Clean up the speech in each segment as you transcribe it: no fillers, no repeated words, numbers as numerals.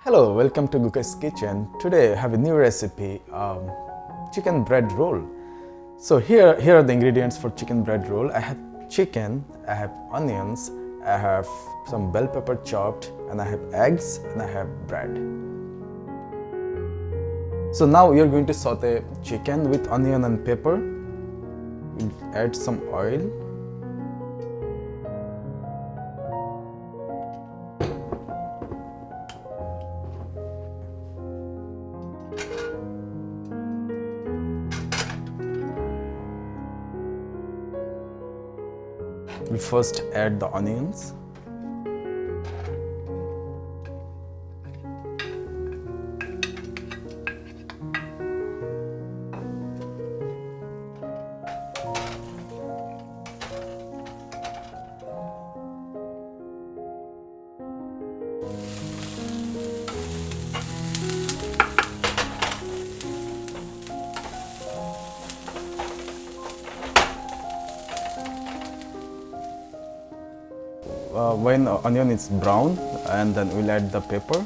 Hello, welcome to Guka's Kitchen. Today I have a new recipe, chicken bread roll. So here are the ingredients for chicken bread roll. I have chicken, I have onions, I have some bell pepper chopped, and I have eggs, and I have bread. So now we are going to saute chicken with onion and pepper. We add some oil. We'll first add the onions. When onion is brown, and then we'll add the pepper.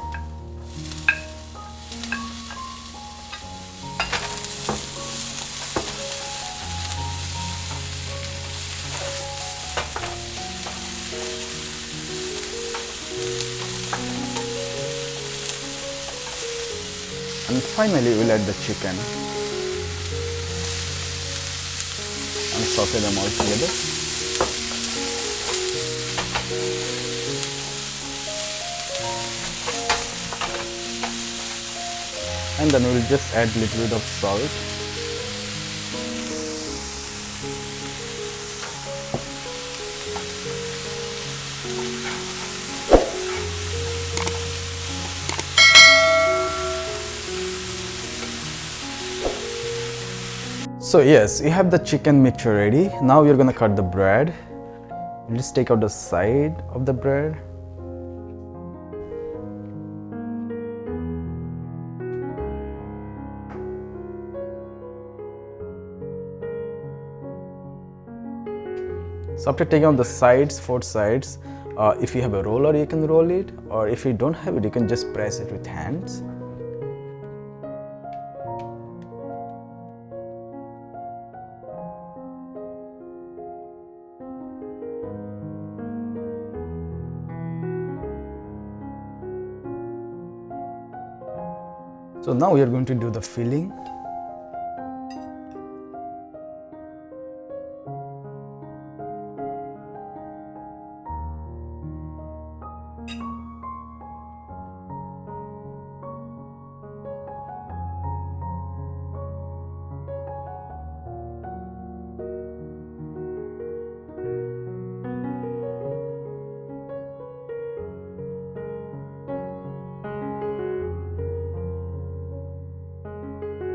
And finally we'll add the chicken and saute them all together. And then we'll just add a little bit of salt. So yes, we have the chicken mixture ready. Now we're gonna cut the bread. We'll just take out the side of the bread. So after taking out the sides, 4 sides, if you have a roller, you can roll it, or if you don't have it, you can just press it with hands. So now we are going to do the filling.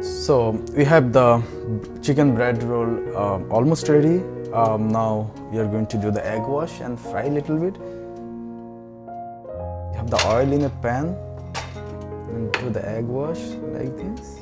So we have the chicken bread roll almost ready. Now we are going to do the egg wash and fry a little bit. You have the oil in a pan and do the egg wash like this.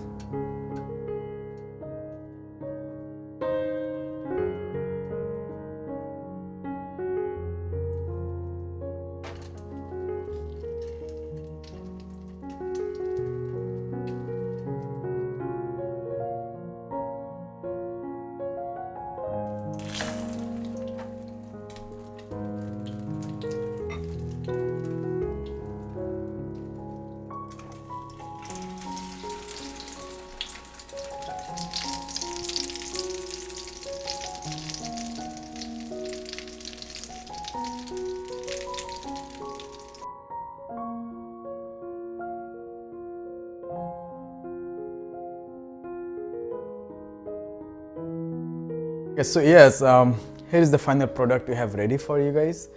Okay, so yes, here is the final product we have ready for you guys.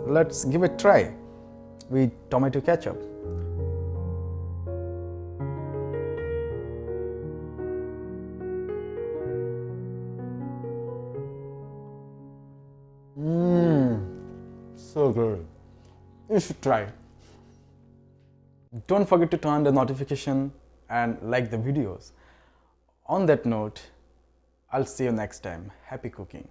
Let's give it a try with tomato ketchup. So good. You should try. Don't forget to turn on the notification and like the videos. On that note, I'll see you next time. Happy cooking.